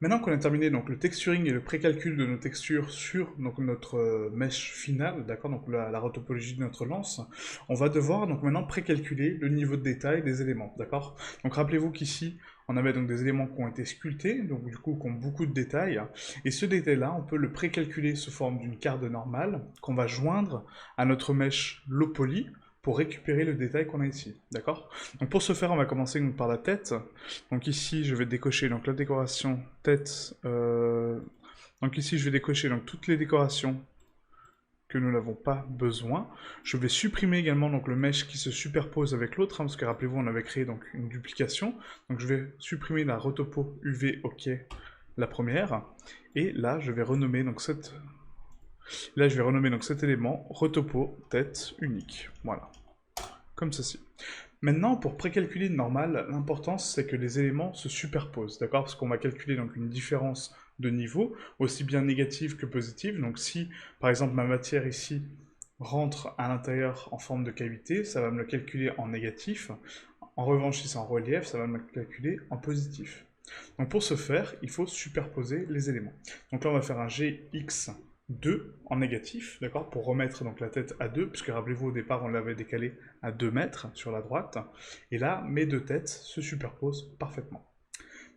Maintenant qu'on a terminé donc, le texturing et le précalcul de nos textures sur donc, notre mesh finale, d'accord, donc la retopologie de notre lance, on va devoir donc maintenant précalculer le niveau de détail des éléments, d'accord. Donc rappelez-vous qu'ici, on avait donc des éléments qui ont été sculptés, donc du coup qui ont beaucoup de détails, et ce détail-là, on peut le précalculer sous forme d'une carte normale qu'on va joindre à notre mesh low poly pour récupérer le détail qu'on a ici, d'accord. Donc pour ce faire, on va commencer donc, par la tête. Donc ici, je vais décocher donc la décoration tête. Donc ici, je vais décocher donc toutes les décorations que nous n'avons pas besoin. Je vais supprimer également donc le mesh qui se superpose avec l'autre, hein, parce que rappelez-vous, on avait créé donc une duplication. Donc je vais supprimer la retopo UV OK, la première. Et là, je vais renommer donc cet élément retopo tête unique. Voilà, comme ceci. Maintenant, pour précalculer une normale, l'important c'est que les éléments se superposent, d'accord? Parce qu'on va calculer donc une différence de niveau, aussi bien négative que positive. Donc si, par exemple, ma matière ici rentre à l'intérieur en forme de cavité, ça va me le calculer en négatif. En revanche, si c'est en relief, ça va me le calculer en positif. Donc pour ce faire, il faut superposer les éléments. Donc là, on va faire un Gx2 en négatif, d'accord, pour remettre donc la tête à 2, puisque rappelez-vous, au départ, on l'avait décalé à 2 mètres sur la droite. Et là, mes deux têtes se superposent parfaitement.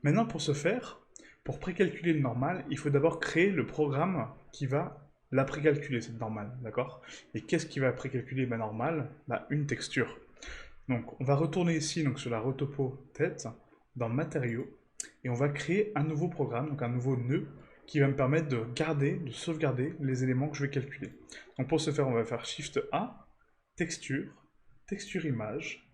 Maintenant, pour ce faire, pour précalculer le normal, il faut d'abord créer le programme qui va la précalculer, cette normale, d'accord. Et qu'est-ce qui va précalculer ma normale? Bah, une texture. Donc, on va retourner ici donc, sur la retopo tête, dans matériaux, et on va créer un nouveau programme, donc un nouveau nœud, qui va me permettre de garder, de sauvegarder les éléments que je vais calculer. Donc pour ce faire, on va faire Shift A, texture, texture image.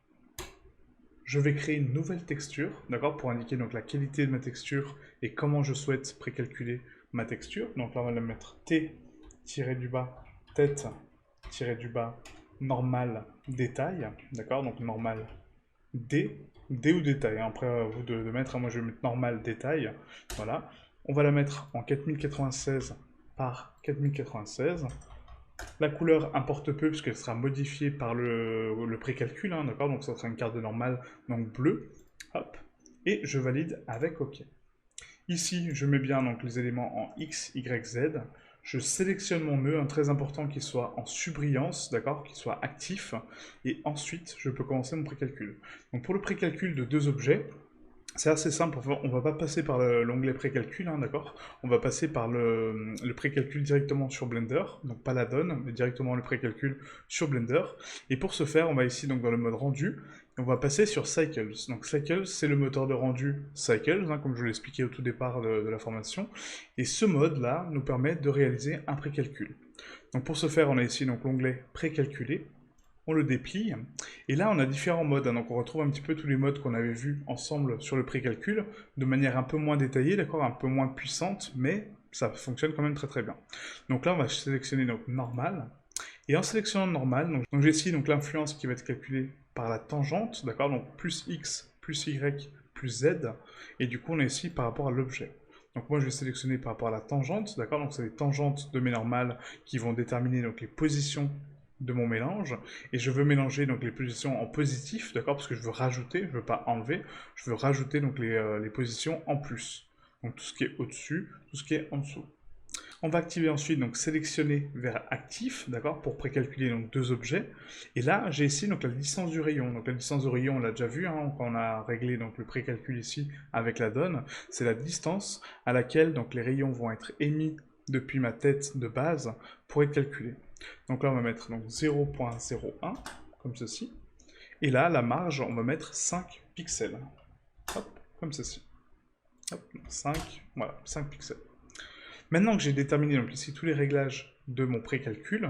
Je vais créer une nouvelle texture, d'accord, pour indiquer donc la qualité de ma texture et comment je souhaite précalculer ma texture. Donc là, on va la mettre T-du-bas, tête-du-bas, normal, détail, d'accord, donc normal, D ou détail, hein. Après à vous de mettre, hein. Moi je vais mettre normal, détail, voilà. On va la mettre en 4096 par 4096. La couleur importe peu puisqu'elle sera modifiée par le précalcul, hein, d'accord, donc ça sera une carte normale, donc bleu, hop, et je valide avec OK. Ici, je mets bien donc les éléments en X, Y, Z. Je sélectionne mon nœud, un très important qu'il soit en subbrillance, d'accord, qu'il soit actif, et ensuite je peux commencer mon précalcul. Donc pour le précalcul de deux objets, c'est assez simple, on va pas passer par l'onglet précalcul, hein, d'accord? On va passer par le précalcul directement sur Blender, donc pas la donne, mais directement le précalcul sur Blender. Et pour ce faire, on va ici donc dans le mode rendu, et on va passer sur Cycles. Donc Cycles, c'est le moteur de rendu Cycles, hein, comme je l'ai expliqué au tout départ de la formation. Et ce mode-là nous permet de réaliser un précalcul. Donc pour ce faire, on a ici donc l'onglet précalculer, on le déplie, et là on a différents modes, hein. Donc on retrouve un petit peu tous les modes qu'on avait vus ensemble sur le précalcul, de manière un peu moins détaillée, d'accord, un peu moins puissante, mais ça fonctionne quand même très très bien. Donc là on va sélectionner donc normal, et en sélectionnant normal, donc j'ai ici donc l'influence qui va être calculée par la tangente, d'accord, donc plus x, plus y, plus z, et du coup on est ici par rapport à l'objet. Donc moi je vais sélectionner par rapport à la tangente, d'accord, donc c'est les tangentes de mes normales qui vont déterminer donc les positions de mon mélange, et je veux mélanger donc les positions en positif, d'accord, parce que je veux rajouter, je veux pas enlever, je veux rajouter donc les positions en plus. Donc tout ce qui est au-dessus, tout ce qui est en dessous. On va activer ensuite donc sélectionner vers actif, d'accord, pour précalculer donc deux objets. Et là, j'ai ici donc la distance du rayon. Donc la distance du rayon, on l'a déjà vu, hein, quand on a réglé donc le précalcul ici avec la donne. C'est la distance à laquelle donc les rayons vont être émis depuis ma tête de base pour être calculés. Donc là, on va mettre donc 0.01 comme ceci. Et là, la marge, on va mettre 5 pixels. Hop, comme ceci. Hop, 5, voilà, 5 pixels. Maintenant que j'ai déterminé donc ici tous les réglages de mon précalcul,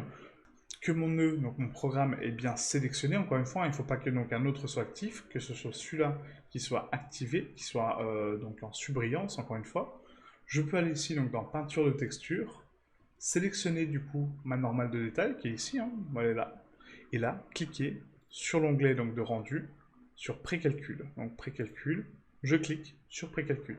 que mon nœud, donc mon programme est bien sélectionné, encore une fois, il ne faut pas que donc un autre soit actif, que ce soit celui-là qui soit activé, qui soit donc en subbrillance, encore une fois. Je peux aller ici donc dans peinture de texture, sélectionner du coup ma normale de détail qui est ici, hein, voilà là, et là, cliquer sur l'onglet donc de rendu, sur précalcul. Donc précalcul, je clique sur précalcul.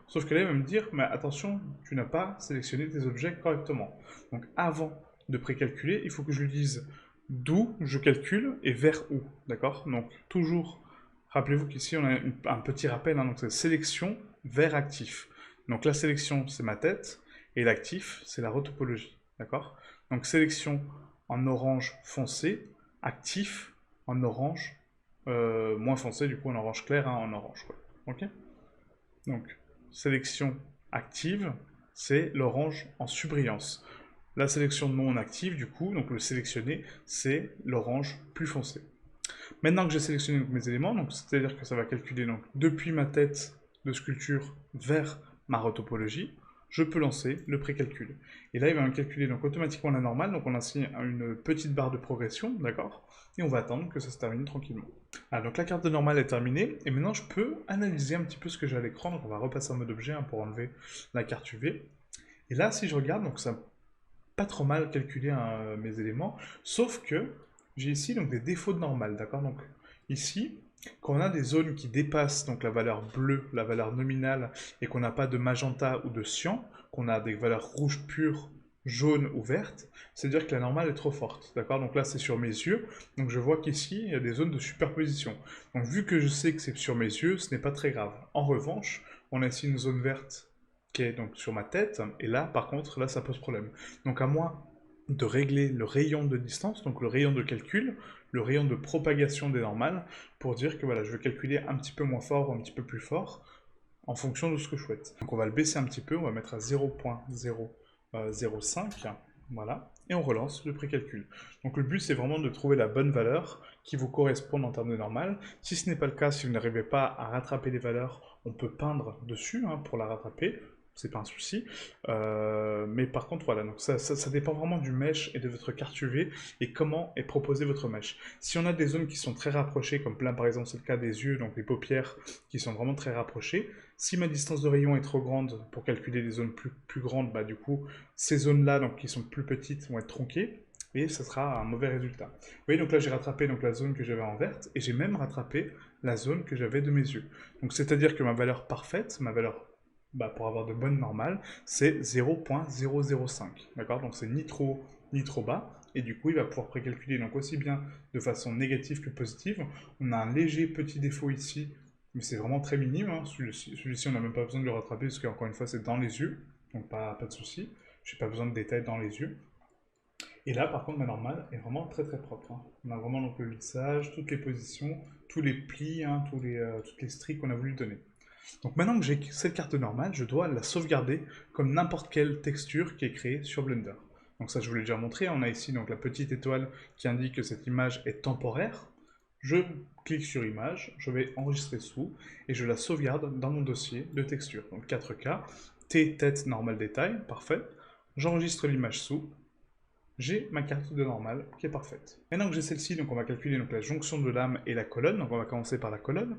Sauf que là, il va me dire, mais attention, tu n'as pas sélectionné tes objets correctement. Donc avant de précalculer, il faut que je lui dise d'où je calcule et vers où, d'accord? Donc toujours, rappelez-vous qu'ici on a un petit rappel, hein, donc c'est sélection vers actif. Donc la sélection, c'est ma tête, et l'actif, c'est la retopologie, d'accord? Donc sélection en orange foncé, actif en orange moins foncé, du coup en orange clair, hein, en orange, quoi. Ok? Donc, sélection active, c'est l'orange en subbrillance. La sélection non active, du coup, donc le sélectionné, c'est l'orange plus foncé. Maintenant que j'ai sélectionné donc, mes éléments, donc c'est-à-dire que ça va calculer donc, depuis ma tête de sculpture vers ma retopologie, je peux lancer le précalcul. Et là, il va me calculer donc automatiquement la normale, donc on a ainsi une petite barre de progression, d'accord? Et on va attendre que ça se termine tranquillement. Ah, donc la carte de normale est terminée, et maintenant je peux analyser un petit peu ce que j'ai à l'écran, donc on va repasser en mode objet hein, pour enlever la carte UV. Et là, si je regarde, donc ça n'a pas trop mal calculé hein, mes éléments, sauf que j'ai ici donc des défauts de normale, d'accord? Donc ici, quand on a des zones qui dépassent donc la valeur bleue, la valeur nominale, et qu'on n'a pas de magenta ou de cyan, qu'on a des valeurs rouges pures, jaunes ou vertes, c'est-à-dire que la normale est trop forte, d'accord? Donc là, c'est sur mes yeux, donc je vois qu'ici, il y a des zones de superposition. Donc vu que je sais que c'est sur mes yeux, ce n'est pas très grave. En revanche, on a ici une zone verte qui est donc sur ma tête, et là, par contre, là, ça pose problème. Donc à moi de régler le rayon de distance, donc le rayon de calcul, le rayon de propagation des normales, pour dire que voilà, je veux calculer un petit peu moins fort ou un petit peu plus fort, en fonction de ce que je souhaite. Donc on va le baisser un petit peu, on va mettre à 0.005, voilà, et on relance le précalcul. Donc le but c'est vraiment de trouver la bonne valeur qui vous corresponde en termes de normal. Si ce n'est pas le cas, si vous n'arrivez pas à rattraper les valeurs, on peut peindre dessus hein, pour la rattraper, c'est pas un souci. Mais par contre, voilà, donc ça dépend vraiment du mesh et de votre carte UV et comment est proposé votre mesh. Si on a des zones qui sont très rapprochées, comme là par exemple c'est le cas des yeux, donc les paupières qui sont vraiment très rapprochées, si ma distance de rayon est trop grande pour calculer des zones plus grandes, bah du coup ces zones-là donc qui sont plus petites vont être tronquées et ça sera un mauvais résultat. Vous voyez, donc là j'ai rattrapé donc, la zone que j'avais en verte et j'ai même rattrapé la zone que j'avais de mes yeux. Donc c'est-à-dire que ma valeur parfaite, ma valeur pour avoir de bonnes normales, c'est 0.005. D'accord? Donc c'est ni trop haut ni trop bas. Et du coup, il va pouvoir précalculer donc aussi bien de façon négative que positive. On a un léger petit défaut ici, mais c'est vraiment très minime. Hein. Celui-ci, on n'a même pas besoin de le rattraper, parce qu'encore une fois, c'est dans les yeux. Donc pas de souci. J'ai pas besoin de détails dans les yeux. Et là, par contre, ma normale est vraiment très très propre. Hein. On a vraiment donc, le lissage, toutes les positions, tous les plis, hein, toutes les stries qu'on a voulu donner. Donc maintenant que j'ai cette carte normale, je dois la sauvegarder comme n'importe quelle texture qui est créée sur Blender. Donc ça, je vous l'ai déjà montré. On a ici donc la petite étoile qui indique que cette image est temporaire. Je clique sur image, je vais enregistrer sous et je la sauvegarde dans mon dossier de texture. Donc 4K, T tête normale détail, parfait. J'enregistre l'image sous. J'ai ma carte de normale qui est parfaite. Maintenant que j'ai celle-ci, donc on va calculer donc, la jonction de lame et la colonne. Donc on va commencer par la colonne.